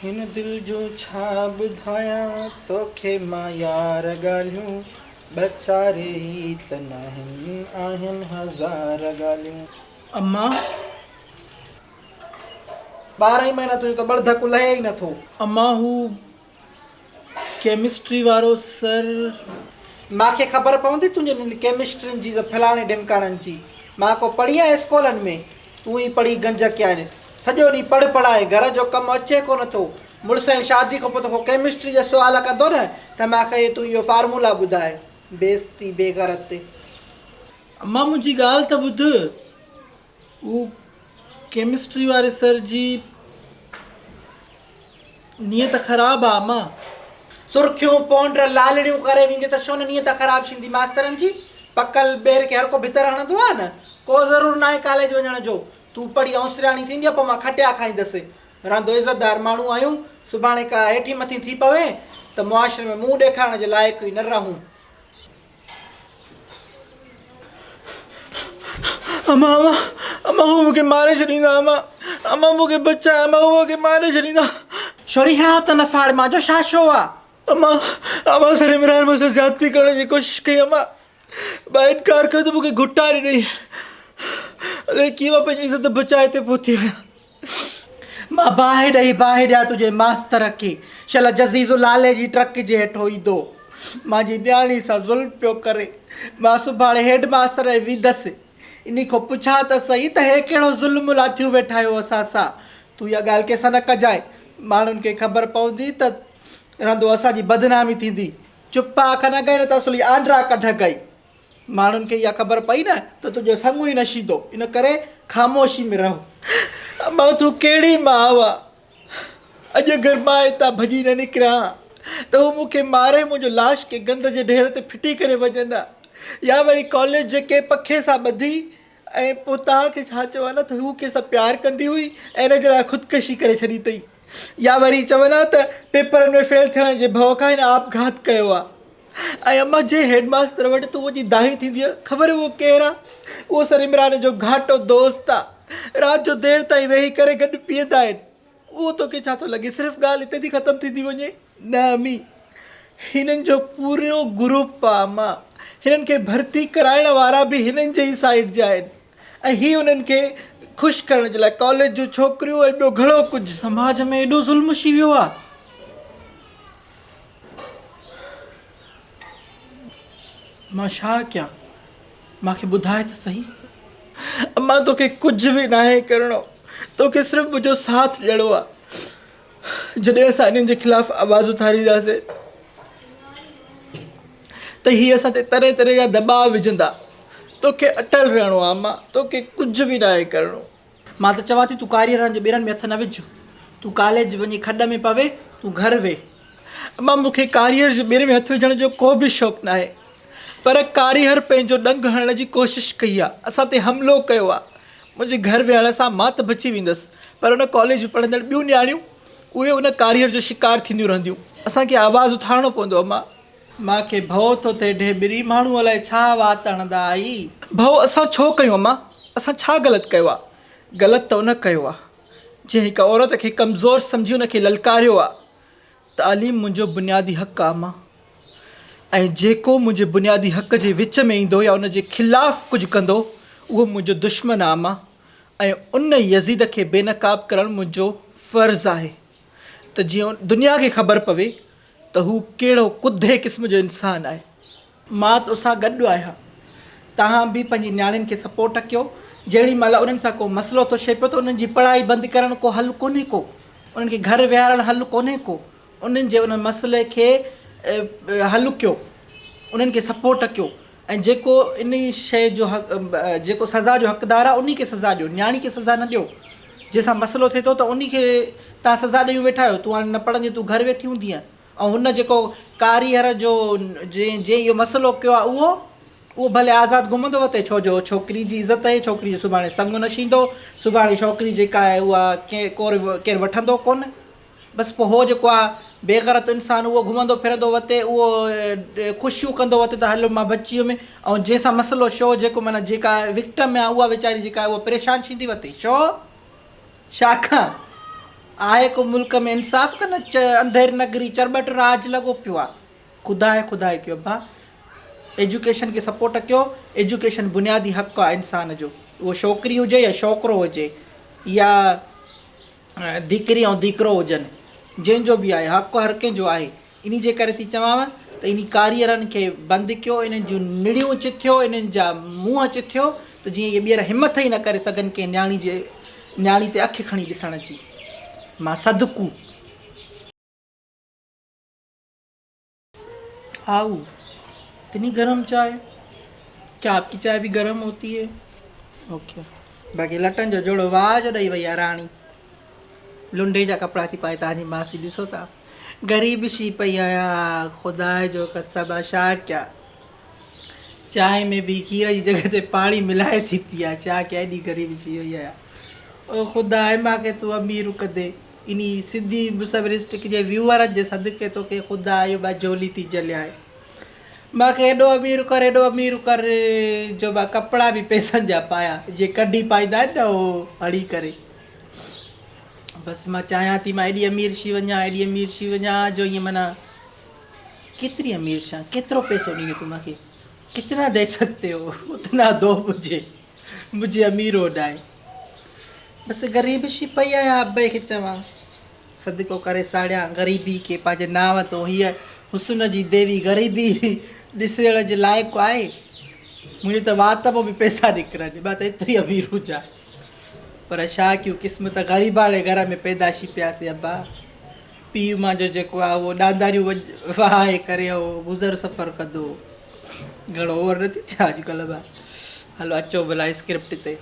हिन दिल जो छा ॿुधायां तोखे मां यार ॻाल्हियूं बचारे ई त नाहिनि आहिनि हज़ार ॻाल्हियूं। अम्मा 12 महीना तुंहिंजो त बड़धक लहे ई नथो। अम्मा हू केमिस्ट्री वारो सर मूंखे ख़बर पवंदी तुंहिंजे केमिस्ट्रियुनि जी त फलाणे ढिमकाणनि जी। मां को पढ़ी आहियां स्कूलनि में, तूं ई पढ़ी गंज कया आहिनि। सॼो ॾींहुं पढ़ाए घर जो कमु अचे कोन थो। मुड़ुस जी शादी खां पोइ तोखे केमिस्ट्री जा सुवाल कंदो न त मूंखे तूं इहो फार्मूला ॿुधाए। बेइज़ती बेग़ैरत ते। अम्मा मुंहिंजी ॻाल्हि त ॿुध, हू केमिस्ट्री वारे सर जी नियत ख़राबु आहे अम्मा। सुर्खियूं पौंडर लालड़ियूं करे वेंदी त छो न नियत ख़राबु थींदी मास्तरनि जी। पकल ॿेर खे हर को भितर हणंदो आहे न। को ज़रूरु न आहे कॉलेज वञण जो। तूं पढ़ी होशियारी थींदी पोइ मां खटिया खाईंदसि। रंधो इज़तदार माण्हू आहियूं, सुभाणे का हेठी मथी थी पवे त मुआशिरे में मुंहुं ॾेखारण जे लाइक़ु ई न रहूं। अम्मा अम्मा अम्मा हू मूंखे मारे छॾींदा। अम्मा अम्मा मूंखे बचाए। अम्मा हू मूंखे मारे छॾींदा। छोरी हाँ त न फाड़ मां जो छा शो आहे। अम्मा अम्मा सर इमरान मुझसे ज्यादती करण जी कोशिश कई। अम्मा मां इनकार कयो त मूंखे घुटारी ॾेई। अरे कीअं मां पंहिंजी इज़त बचाए ते पहुती आहियां। मां बाहि ॾियां तुंहिंजे मास्तर खे शल जज़ीज़ो लाले जी ट्रक जे हेठो ईंदो। मुंहिंजी न्याणी सां ज़ुल्म पियो करे। मां सुभाणे हेड मास्तर ऐं वेंदसि। इन खां पुछां त सही त हे कहिड़ो ज़ुल्म लाथियूं वेठा आहियो असां सां। तूं इहा ॻाल्हि कंहिंसां न कजांइ। माण्हुनि खे ख़बर पवंदी त रहंदो असांजी बदनामी थींदी। चुप अख न गई न त असली आंड्रा कढ गई। माण्हुनि खे इहा ख़बर पई न त तुंहिंजो संग ई न शींदो। इन करे ख़ामोशी में रहो। अम्मा तूं कहिड़ी माउ आहे। अॼु अगरि मां हितां भॼी न निकिरां त हू मूंखे मारे मुंहिंजो लाश खे गंद जे ढेर ते फिटी करे वञंदा, या वरी कॉलेज जे के पखे सां ॿधी ऐं पोइ तव्हांखे छा चवां न त हू कंहिंसां प्यारु कंदी हुई ऐं हिन जे लाइ ख़ुदकशी करे छॾी अथई, या वरी चवंदा त पेपरनि में फेल थियण जे भउ खां हिन आपघात कयो आहे। ऐं अम्मा जे हेडमास्टर वटि तूं वञी दाही थींदी आहे, ख़बर उहो केरु आहे? उहो सर इमरान जो घाटो दोस्त आहे। राति जो देरि ताईं वेही करे गॾु पीअंदा आहिनि। उहो तोखे छा थो लॻे सिर्फ़ु ॻाल्हि हिते थी ख़तमु थींदी वञे? न अमी, हिननि जो पूरो ग्रुप आहे अम्मा। हिननि खे भर्ती कराइण वारा बि हिननि जे ई साइड जा आहिनि ऐं हीअ उन्हनि खे ख़ुशि करण जे लाइ कॉलेज जूं छोकिरियूं ऐं ॿियो घणो कुझु। समाज में एॾो ज़ुल्म थी वियो आहे। मां छा कयां? मूंखे ॿुधाए त सही। अम्मा तोखे कुझु बि न आहे करिणो, तोखे सिर्फ़ु मुंहिंजो साथ ॾियणो आहे। जॾहिं असां इन्हनि जे ख़िलाफ़ु आवाज़ उथारींदासीं त हीअ असां ते तरह तरह जा दॿाउ विझंदा। तोखे अटल रहणो आहे अम्मा, तोखे कुझु बि न आहे करिणो। मां त चवां थी तूं कारीअरनि जे ॿेरनि में हथ न विझ। तूं कॉलेज वञी खॾ में पवे, तूं घर वेह। अम्मा मूंखे कारीअर जे ॿेर में हथु विझण जो को बि शौक़ु न आहे, पर कारीहर पंहिंजो ॾंगु हणण जी कोशिशि कई आहे, असां ते हमिलो कयो आहे। मुंहिंजे घर वेहण सां मां त बची वेंदसि, पर हुन कॉलेज में पढ़ंदड़ ॿियूं न्याणियूं उहे उन कारीहर जो शिकार थींदियूं रहंदियूं। असांखे आवाज़ु उथारणो पवंदो अम्मा। मूंखे भउ थो थिए ढेबरी, माण्हू अलाए छा वात हणंदा आई। भउ असां छो कयूं अम्मा? असां छा ग़लति कयो आहे? ग़लति त उन कयो आहे जंहिं हिकु औरत खे कमज़ोर सम्झी हुनखे ललकारियो आहे। तालीम मुंहिंजो बुनियादी हक़ु आहे अम्मा, ऐं जेको मुंहिंजे बुनियादी हक़ जे विच में ईंदो या उन जे ख़िलाफ़ु कुझु कंदो उहो मुंहिंजो दुश्मन आहे अम्मा। ऐं उन यज़ीद खे बेनकाब करणु मुंहिंजो फ़र्ज़ु आहे त जीअं दुनिया खे ख़बर पवे त हू कहिड़ो कुद्धे क़िस्म जो इंसानु आहे। मां तोसां गॾु आहियां। तव्हां बि पंहिंजी नियाणियुनि खे सपोर्ट कयो। जेॾी महिल उन्हनि सां को मसइलो थो थिए पियो त उन्हनि जी पढ़ाई बंदि करणु को हलु कोन्हे को, उन्हनि खे घर विहारणु हलु कोन्हे को। उन्हनि जे उन मसइले खे हलु कयो, उन्हनि खे सपोर्ट कयो, ऐं जेको इन शइ जो जेको सज़ा जो हक़दार आहे उन खे सज़ा ॾियो, नियाणी खे सज़ा न ॾियो। जंहिंसां मसइलो थिए थो त उन खे तव्हां सज़ा ॾेई वेठा आहियो। तूं हाणे न पढ़ंदी, तूं घर वेठी हूंदी ऐं हुन जेको कारीहर जो जंहिं इहो मसइलो कयो आहे उहो भले आज़ादु घुमंदो वते, छो जो छोकिरी जी इज़त आहे। छोकिरी जो सुभाणे संग न शींदो, सुभाणे छोकिरी जेका आहे उहा केरु वठंदो कोन। बसि पोइ उहो जेको आहे बेग़ैरत इंसानु उहो घुमंदो फिरंदो वते, उहो ख़ुशियूं कंदो वते त हलो मां बची वियुमि। ऐं जंहिंसां मसइलो छो जेको माना जेका विक्टम आहे उहा वीचारी जेका आहे उहा परेशान थींदी वते। छो? छाकाणि आहे को मुल्क में इंसाफ़ कन अंधेर नगरी चरबट राज लॻो पियो आहे। ख़ुदा कयो भाउ, एजुकेशन खे सपोर्ट कयो। एजुकेशन बुनियादी हक़ आहे इंसान जो, उहो छोकिरी हुजे या छोकिरो हुजे या दीकरी ऐं दीकरो हुजनि, जंहिंजो बि आहे हक़ हर कंहिंजो आहे। इन जे करे थी चवांव त इन कारीगरनि खे बंदि कयो, इन्हनि जूं निड़ियूं चिथियो, इन्हनि जा मुंहं चिथियो, त जीअं इहे ॿीहर हिमत ई न करे सघनि के न्याणी ते अखि खणी ॾिसण जी। मां सदकू आओ इतनी गर्म चाय, क्या आपकी चाय भी गर्म होती है? ओके। बाक़ी लटन जो जोड़ो वाज ॾेई वई आहे राणी, लुंडे जा कपिड़ा थी पाए। तव्हांजी मासी ॾिसो था, ग़रीब शी पई आहियां, ख़ुदा जो कसम आहे छा कया। चांहि में बि खीर जी जॻह ते पाणी मिलाए थी पी आहे, छा कया, एॾी ग़रीब शी वई आहियां। ओ ख़ुदा आहे मूंखे तूं अमीर कदे, इन सिंधी मुसवरिस्टिक जे व्यूअर जे सदके तोखे ख़ुदा इहो बा झोली थी जलियाए। मूंखे एॾो अमीर कर जो बा कपिड़ा बि पैसनि जा पाया, जीअं कढी पाईंदा आहिनि न उहो हड़ी करे। बसि मां चाहियां थी मां एॾी अमीर थी वञा जो ईअं माना केतिरी अमीर छा, केतिरो पैसो ॾींदे तूं मूंखे, कितना दे सकते हो, उतना दो मुझे अमीर होॾाए। बसि ग़रीब शी पई आहियां, अब्बे खे चवां सदको करे साड़ियां ग़रीबी खे पंहिंजे नाव तो। हीअ हुस्न जी देवी ग़रीबी ॾिसण जे लाइक़ु आहे। मुंहिंजे त वात मां बि पैसा निकिरनि, मां त एतिरी अमीर हुजां, पर छा कयूं, क़िस्मत ग़रीबाणे घर में पैदाशी पियासीं। अब्बा पीउ मुंहिंजो जेको आहे उहो ॾांदारियूं वहाए करे उहो गुज़र सफ़र कंदो, घणो ओवर नथी थिया अॼुकल्ह। हलो अचो भला स्क्रिप्ट ते।